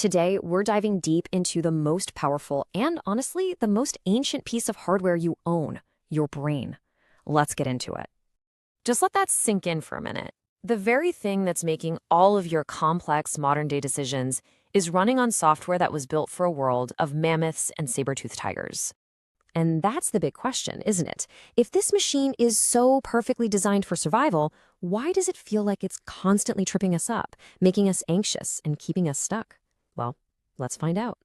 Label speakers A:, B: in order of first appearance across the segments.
A: Today, we're diving deep into the most powerful and, honestly, the most ancient piece of hardware you own, your brain. Let's get into it. Just let that sink in for a minute. The very thing that's making all of your complex modern-day decisions is running on software that was built for a world of mammoths and saber-toothed tigers. And that's the big question, isn't it? If this machine is so perfectly designed for survival, why does it feel like it's constantly tripping us up, making us anxious, and keeping us stuck? Well, let's find out.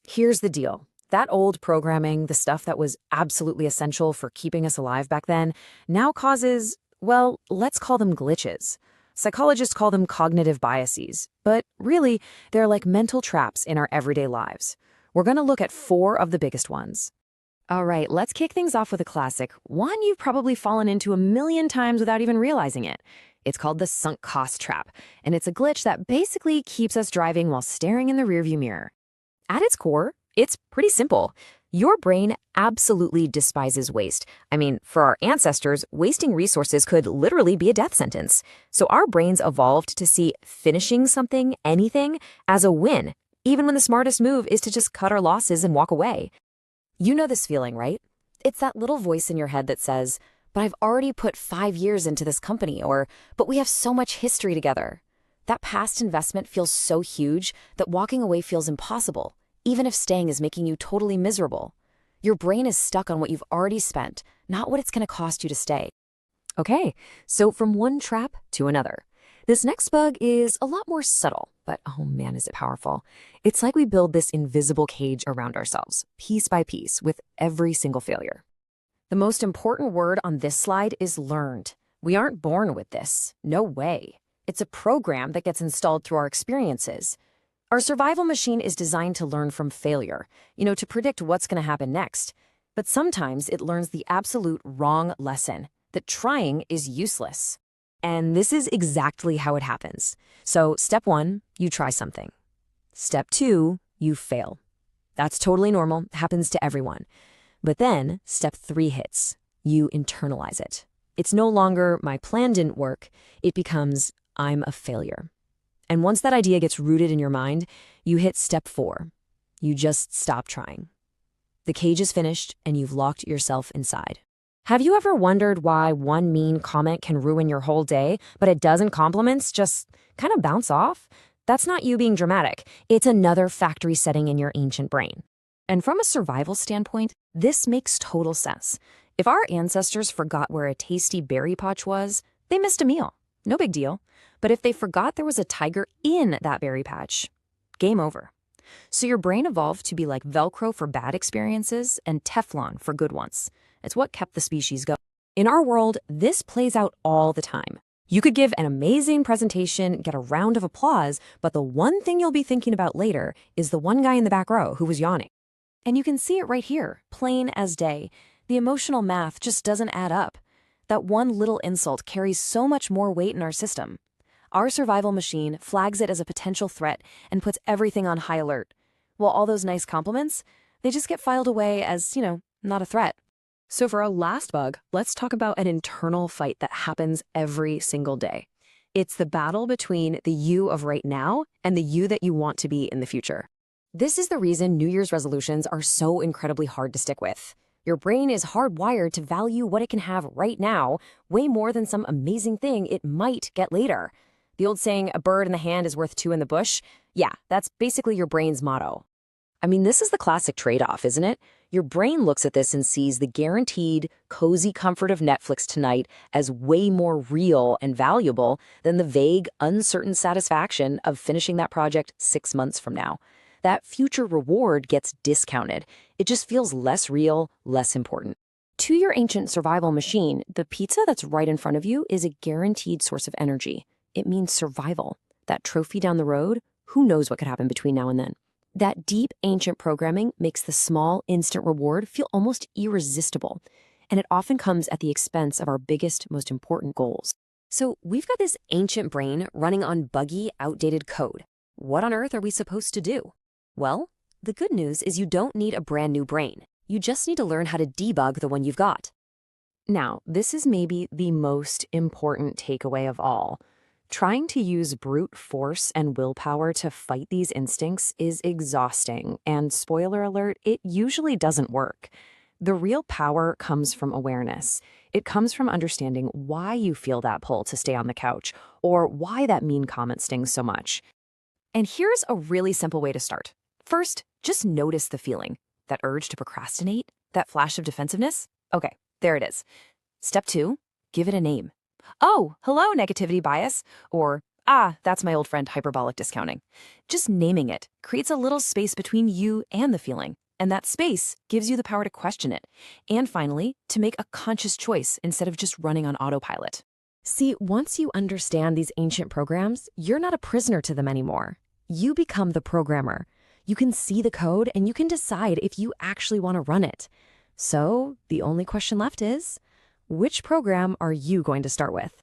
A: Here's the deal. That old programming, the stuff that was absolutely essential for keeping us alive back then, now causes, well, let's call them glitches. Psychologists call them cognitive biases, but really, they're like mental traps in our everyday lives. We're going to look at 4 of the biggest ones. All right, let's kick things off with a classic, one you've probably fallen into a million times without even realizing it. It's called the sunk cost trap, and it's a glitch that basically keeps us driving while staring in the rearview mirror. At its core, it's pretty simple. Your brain absolutely despises waste. I mean, for our ancestors, wasting resources could literally be a death sentence. So our brains evolved to see finishing something, anything, as a win, even when the smartest move is to just cut our losses and walk away. You know this feeling, right? It's that little voice in your head that says, but I've already put 5 years into this company, or, but we have so much history together. That past investment feels so huge that walking away feels impossible, even if staying is making you totally miserable. Your brain is stuck on what you've already spent, not what it's going to cost you to stay. Okay, so from one trap to another. This next bug is a lot more subtle, but oh man, is it powerful. It's like we build this invisible cage around ourselves, piece by piece, with every single failure. The most important word on this slide is learned. We aren't born with this. No way. It's a program that gets installed through our experiences. Our survival machine is designed to learn from failure, to predict what's going to happen next. But sometimes it learns the absolute wrong lesson, that trying is useless. And this is exactly how it happens. So step 1, you try something. Step 2, you fail. That's totally normal, happens to everyone. But then step 3 hits. You internalize it. It's no longer my plan didn't work. It becomes I'm a failure. And once that idea gets rooted in your mind, you hit step 4. You just stop trying. The cage is finished and you've locked yourself inside. Have you ever wondered why one mean comment can ruin your whole day, but a dozen compliments just kind of bounce off? That's not you being dramatic. It's another factory setting in your ancient brain. And from a survival standpoint, this makes total sense. If our ancestors forgot where a tasty berry patch was, they missed a meal. No big deal. But if they forgot there was a tiger in that berry patch, game over. So your brain evolved to be like Velcro for bad experiences and Teflon for good ones. It's what kept the species going. In our world, this plays out all the time. You could give an amazing presentation, get a round of applause, but the one thing you'll be thinking about later is the one guy in the back row who was yawning. And you can see it right here, plain as day. The emotional math just doesn't add up. That one little insult carries so much more weight in our system. Our survival machine flags it as a potential threat and puts everything on high alert. While all those nice compliments, they just get filed away as, not a threat. So for our last bug, let's talk about an internal fight that happens every single day. It's the battle between the you of right now and the you that you want to be in the future. This is the reason New Year's resolutions are so incredibly hard to stick with. Your brain is hardwired to value what it can have right now way more than some amazing thing it might get later. The old saying, a bird in the hand is worth 2 in the bush. Yeah, that's basically your brain's motto. I mean, this is the classic trade-off, isn't it? Your brain looks at this and sees the guaranteed, cozy comfort of Netflix tonight as way more real and valuable than the vague, uncertain satisfaction of finishing that project 6 months from now. That future reward gets discounted. It just feels less real, less important. To your ancient survival machine, the pizza that's right in front of you is a guaranteed source of energy. It means survival. That trophy down the road, who knows what could happen between now and then? That deep ancient programming makes the small, instant reward feel almost irresistible, and it often comes at the expense of our biggest, most important goals. So we've got this ancient brain running on buggy, outdated code. What on earth are we supposed to do? Well, the good news is you don't need a brand new brain. You just need to learn how to debug the one you've got. Now, this is maybe the most important takeaway of all.
B: Trying to use brute force and willpower to fight these instincts is exhausting, and spoiler alert, it usually doesn't work. The real power comes from awareness. It comes from understanding why you feel that pull to stay on the couch, or why that mean comment stings so much.
A: And here's a really simple way to start. First, just notice the feeling. That urge to procrastinate, that flash of defensiveness. Okay, there it is. Step 2, give it a name. Oh, hello, negativity bias. Or, that's my old friend hyperbolic discounting. Just naming it creates a little space between you and the feeling. And that space gives you the power to question it. And finally, to make a conscious choice instead of just running on autopilot. See, once you understand these ancient programs, you're not a prisoner to them anymore. You become the programmer. You can see the code and you can decide if you actually want to run it. So the only question left is, which program are you going to start with?